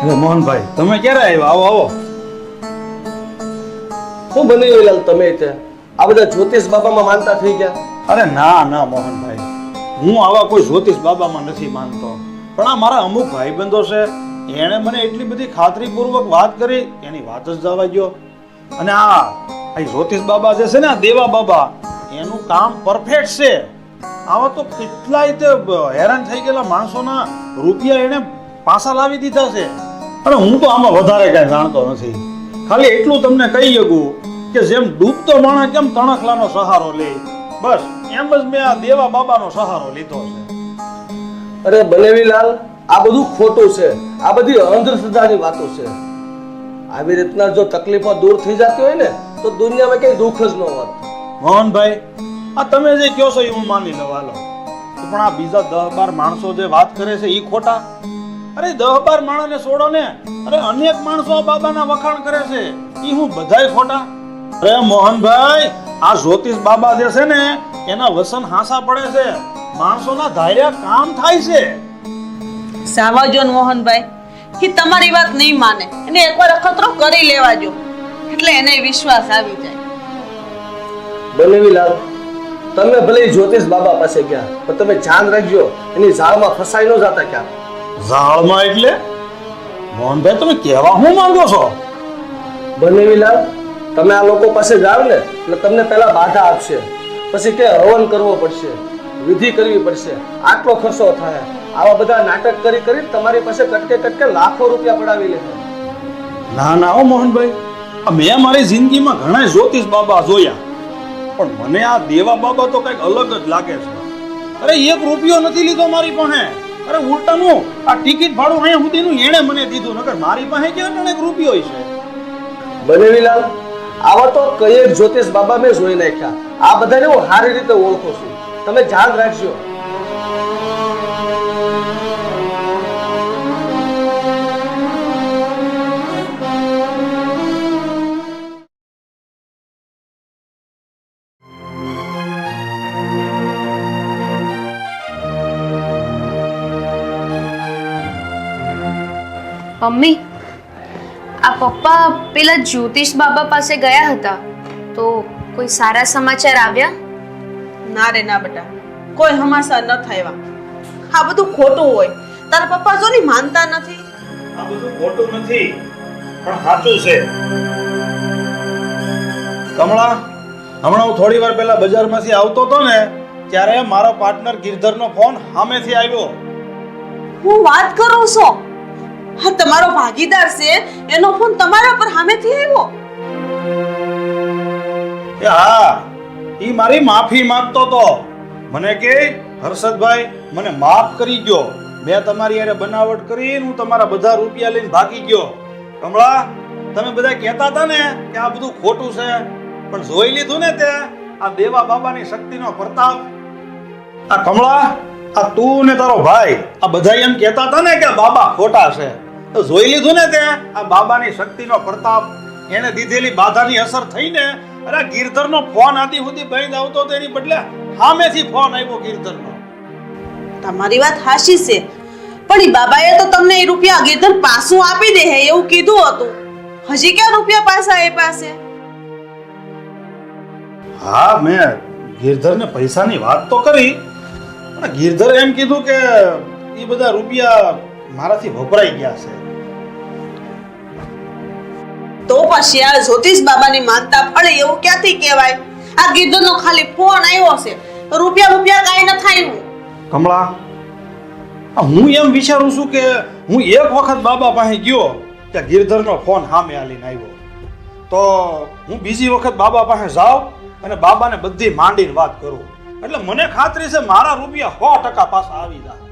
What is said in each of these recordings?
અરે મોહનભાઈ, તમે ક્યારે આવ્યા? આવો આવો. શું બની લાલ તમે ત્યાં આ બધા જ્યોતિષ બાબામાં માનતા થઈ ગયા? અરે ના ના મોહનભાઈ, હું આવા કોઈ જ્યોતિષ બાબામાં નથી માનતો. પણ આ મારા અમુક ભાઈબંધો છે, એણે મને એટલી બધી ખાતરીપૂર્વક વાત કરી, એની વાત જ જવા ગયો. અને આ જ્યોતિષ બાબા જે છે ને, આ દેવા બાબા, એનું કામ પરફેક્ટ છે. આવા તો કેટલાય તે હેરાન થઈ ગયેલા માણસોના રૂપિયા એને પાછા લાવી દીધા છે. અને હું તો આમાં વધારે કઈ જાણતો નથી. ખાલી એટલું તમને કહી શકું કે જેમ ડૂબતો માણસ કેમ તણખલાનો સહારો લે, બસ એમ જ મેં આ દેવા બાબાનો સહારો લીધો છે. અરે બનેવીલાલ, આ બધું ખોટું છે. આ બધી અંધશ્રદ્ધાની વાતો છે. આવી રીતના જો તકલીફો દૂર થઈ જતી હોય ને તો દુનિયામાં કઈ દુઃખ જ ન હોત. મોહનભાઈ, આ તમે જે કહો છો એ હું માની લઉં, હાલો. પણ આ બીજા 10-12 માણસો જે વાત કરે છે એ ખોટા? અરે 10-12 માણસને છોડો ને, અરે અનેક માણસો આ બાબાના વખાણ કરે છે, એ હું બધાય ખોટા? અરે મોહનભાઈ, આ જ્યોતિષ બાબા જે છે ને, એના વસન હાસા પડે છે, માણસોના ધાર્યા કામ થાય છે. સાવાજો મોહનભાઈ, કે તમારી વાત નહીં માને, એને એકવાર અખતરો કરી લેવા જો, એટલે એને વિશ્વાસ આવી જાય. બનેવીલાલ, તમે ભલે જ્યોતિષ બાબા પાસે ગયા, પણ તમે ધ્યાન રાખજો એની ઝાળમાં ફસાઈ ન જતા. ક્યાં ઝાળમાં એટલે? મોહનભાઈ, તમે કહેવા શું માંગો છો? બનેવીલાલ, તમે આ લોકો પાસે જાવ ને એટલે તમને પહેલા બાધા આપશે, પછી કે હવન કરવો પડશે, વિધિ કરવી પડશે, આટલો ખર્ચો થાય. આવા બધા નાટક કરી કરી તમારી પાસે કટકે કટકે લાખો રૂપિયા પડાવી લે. ના ના હો મોહનભાઈ, મેં મારી જિંદગીમાં ઘણા જ્યોતિષ બાબા જોયા, પણ મને આ દેવા બાબા તો કઈક અલગ જ લાગે છે. અરે 1 રૂપિયો નથી લીધો મારી પાસે. અરે ઉલટાનું આ ટિકિટ ભાડું અહીંયા સુધીનું એણે મને દીધું, નકર મારી પાસે ક્યાં 1 રૂપિયો છે? બનેવીલાલ, આવા તો કઈ એક જ્યોતિષ બાબા મેં જોઈ નાખ્યા. આ બધાને હું સારી રીતે ઓળખું છું. તમે ધ્યાન રાખજો. મમ્મી, આ પપ્પા પેલા જ્યોતિષ બાબા પાસે ગયા હતા, તો કોઈ સારા સમાચાર આવ્યા? ના રે ના બેટા, કોઈ હમાસા ન થયા. આ બધું ખોટું હોય. તારા પપ્પા જો ની માનતા નથી. આ બધું ખોટું નથી, પણ સાચું છે. કમળા, હમણાં હું થોડી વાર પહેલા બજારમાંથી આવતો હતો ને, ત્યારે મારો પાર્ટનર ગિરધરનો ફોન સામેથી આવ્યો. હું વાત કરું છો? હા, તમારો ભાગીદાર છે, એનો ફોન તમારા પર સામેથી આવ્યો. કે હા, ઈ મારી માફી માંગતો તો. મને કે હર્ષદભાઈ, મને માફ કરી ગયો, મેં તમારી યારે બનાવટ કરીને હું તમારા બધા રૂપિયા લઈને ભાગી ગયો. કમળા, તમે બધા કહેતા હતા ને કે આ બધું ખોટું છે, પણ જોઈ લીધું ને તે આ દેવા બાબાની શક્તિનો પ્રતાપ. આ કમળા, આ તું ને તારો ભાઈ આ બધા એમ કહેતા હતા ને કે બાબા ખોટા છે, તો જોઈ લીધું ને તે આ બાબાની શક્તિનો પ્રતાપ. એને દીધેલી બાધાની અસર થઈને અરે ગિરધરનો ફોન આદિ સુધી બંધ આવતો તો એની બદલે સામેથી ફોન આવ્યો ગિરધરનો. તમારી વાત હાચી છે, પણ ઈ બાબાએ તો તમને એ રૂપિયા ગિરધર પાછું આપી દે એવું કીધું હતું. હજી ક્યાં રૂપિયા પાછા આપ્યા છે? હા, મેં ગિરધરને પૈસાની વાત તો કરી, પણ ગિરધરે એમ કીધું કે એ બધા રૂપિયા મારાથી વપરાઈ ગયા છે. તો પછી આ જ્યોતિષ બાબાની માનતા ફળે એવું ક્યાંથી કહેવાય? આ ગિરધરનો ખાલી ફોન આવ્યો છે, રૂપિયા કાઈ ન થાય. કમળા, હું એમ વિચારું છું કે હું એક વખત બાબા પાસે ગયો કે ગિરધરનો ફોન સામે આલીને આવ્યો, તો હું બીજી વખત બાબા પાસે જાઉં અને બાબાને બધી માંડીને વાત કરું, એટલે મને ખાતરી છે મારા રૂપિયા 100% પાછા આવી જાય.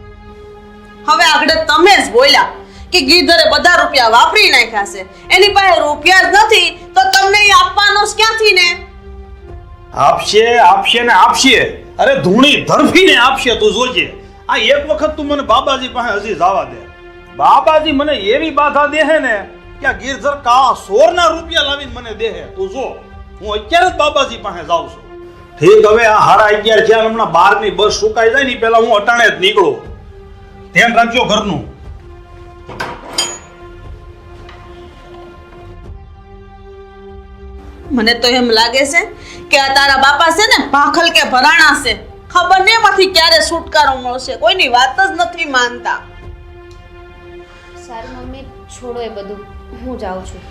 હવે આગળ તમે જ બોલ્યા કે ગિરધરે બધા રૂપિયા વાપરી નાખ્યા છે, એની પાસે રૂપિયા જ નથી, તો તમને એ આપવાનો જ ક્યાંથી ને? આપશે આપશે ને આપશે. અરે ધૂણી ધરફીને આપશે, તું જોજે. આ એક વખત તું મને બાબાજી પાસે હજી જવા દે. બાબાજી મને એવી બાધા દેહે ને કે આ ગિરધર કાળા સોરના રૂપિયા લાવીને મને દેહે, તું જો. હું અત્યારે જ બાબાજી પાસે જાઉં છું. ઠીક, હવે આ 11:30 થયા, હમણાં 12ની બસ સુકાઈ જાય ને પેલા હું અટાણે જ નીકળું. ધ્યાન રાખજો ઘરનું. મને તો એમ લાગે છે કે આ તારા બાપા છે ને ભાખલ કે ભરાણા છે. ખબર નહીં એમાંથી ક્યારે છુટકારો મળશે. કોઈની વાત જ નથી માનતા. સારું મમ્મી, છોડો એ બધું, હું જાઉં છું.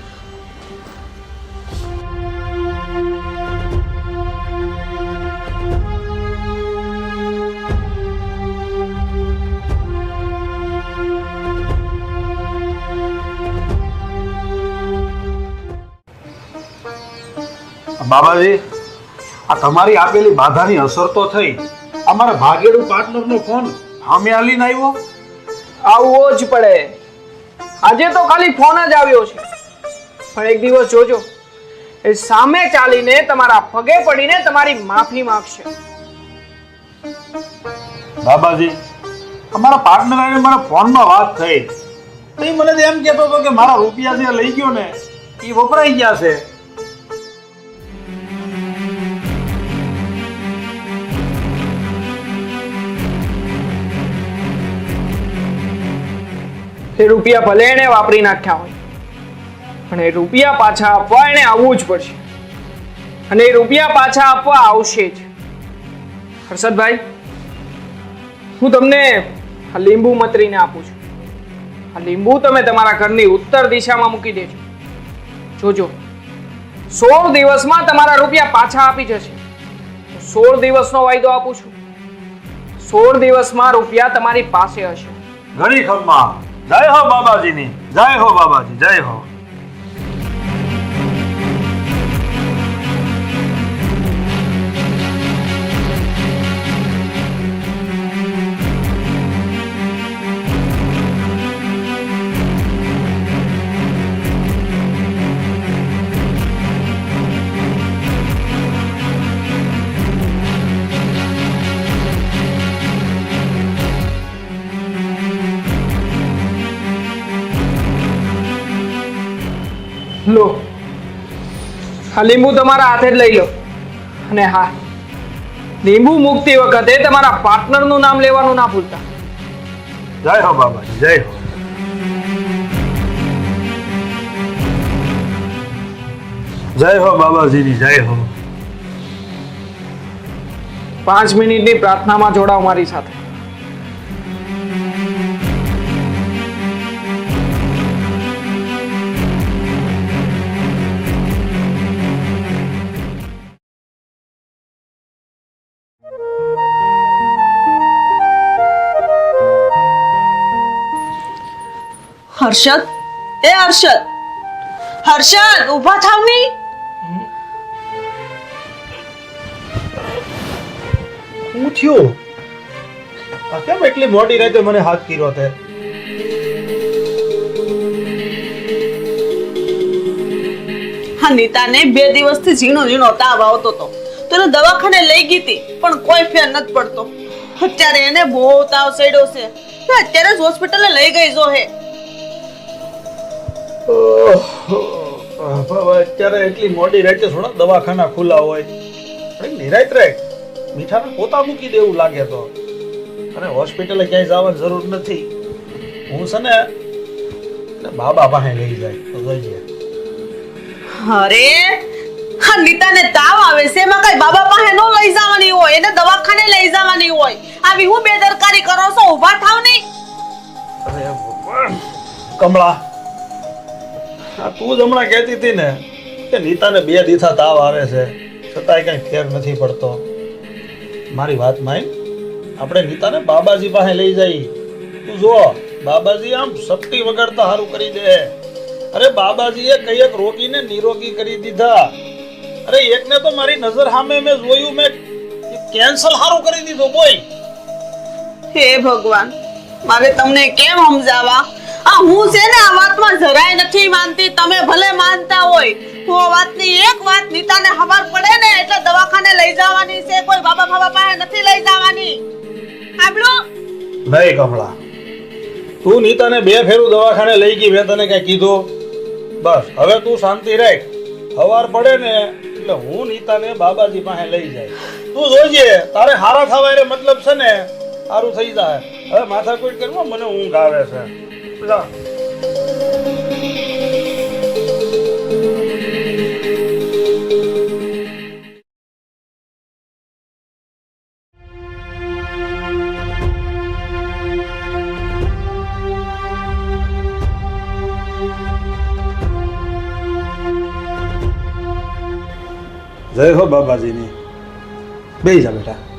બાબાજી, આ તમારી આપેલી બાધાની અસર તો થઈ. અમારા ભાગેડુ પાર્ટનરનો ફોન સામે આલીને આવ્યો. આવવો જ પડે. આજે તો ખાલી ફોન જ આવ્યો છે, પણ એક દિવસ જોજો, એ સામે ચાલીને તમારા પગે પડીને તમારી માફી માંગશે. બાબાજી, અમારા પાર્ટનર અને મારા ફોનમાં વાત થઈ. તો એ મને તો એમ કહેતો હતો કે મારા રૂપિયા જે લઈ ગયો ને એ વપરાઈ ગયા છે. એ રૂપિયા ભલે એને વાપરી નાખ્યા હોય, પણ એ રૂપિયા પાછા આપવા એને આવવું જ પડશે, અને એ રૂપિયા પાછા આપવા આવશે જ. હર્ષદભાઈ, હું તમને આ લીંબુ મતરીને આપું છું. આ લીંબુ તમે તમારા ઘરની ઉત્તર દિશામાં મૂકી દેજો. જોજો, 16 દિવસમાં તમારા રૂપિયા પાછા આપી જશે. 16 દિવસનો વાયદો આપું છું. 16 દિવસમાં રૂપિયા તમારી પાસે હશે. ઘણી ખમ્મા. જય હો બાબાજીની. જય હો બાબાજી. જય હો. લો, આ લીંબુ તમારા હાથે જ લઈ લો. અને હા, લીંબુ મૂકતી વખતે તમારા પાર્ટનરનું નામ લેવાનું ના ભૂલતા. જય હો બાબાજી. જય હો. જય હો બાબાજીની. જય હો. 5 મિનિટની પ્રાર્થનામાં જોડાઓ મારી સાથે. હર્ષદ, એ હર્ષદ, હર્ષદ, ઊભા થાવ ની. શું થયું? આ કેમ એટલી મોટી રાતે મને હાથ કર્યો તે? હા, નીતાને 2 દિવસથી ઝીણો ઝીણો તાવ આવતો હતો, તો એને દવાખાને લઈ ગઈ હતી, પણ કોઈ ફેર નથી પડતો. અત્યારે એને બહુ તાવ ચડ્યો છે, તો અત્યારે જ હોસ્પિટલે લઈ ગઈ જો હે. અત્યારે એટલી મોટી રાતે થોડા દવાખાના ખુલ્લા હોય. નિરાત રાખ, મીઠાના પોતા મૂકી દેવું લાગે તો. અને હોસ્પિટલે ક્યાંય જવાની જરૂર નથી. હું છે ને બાબા પાસે લઈ જાય તો જોઈએ. અરે હા, નીતાને તાવ આવે છે, એમાં કઈ બાબા પાસે નો લઈ જવાની હોય, એને દવાખાને લઈ જવાની હોય. આવી હું બેદરકારી કરો છો? ઊભા થાવ નહીં. અરે ભગવાન, કમળા, તું જ હમણાં કહેતી હતી ને કે નીતાને 2 દિવસા તાવ આવે છે, છતાંય કઈ ફેર નથી પડતો. મારી વાત માન, આપણે નીતાને બાબાજી પાસે લઈ જઈ. તું જો, બાબાજી આમ શક્તિ વગરતા સારું કરી દે. અરે બાબાજીએ કઈક રોગીને નિરોગી કરી દીધા. અરે એકને તો મારી નજર સામે મેં જોયું, મેં કેન્સર સારું કરી દીધો. બોય, હે ભગવાન, મારે તમને કેમ સમજાવવા? આ હું છે ને આ વાતમાં જરાય નથી માનતી. તમે ભલે માનતા હોય, હું આ વાતની એક વાત નીતાને ખબર પડે ને એટલે દવાખાને લઈ જવાની છે. કોઈ બાબા બાબા પાસે નથી લઈ જવાની. સાંભળો નહીં કમળા, તું નીતાને 2 ફેરું દવાખાને લઈ ગઈ, મેં તને કઈ કીધું? બસ હવે તું શાંતિ રાખ. સવાર પડે ને એટલે હું નીતાને બાબાજી પાસે લઈ જાય. તું જોજે, તારે હારા થવા એટલે મતલબ છે ને સારું થઈ જાય. હવે માથાકૂટ કરવા મને ઊંઘ આવે છે. જા. જય હો બાબાજીની. બેહી જા બેટા.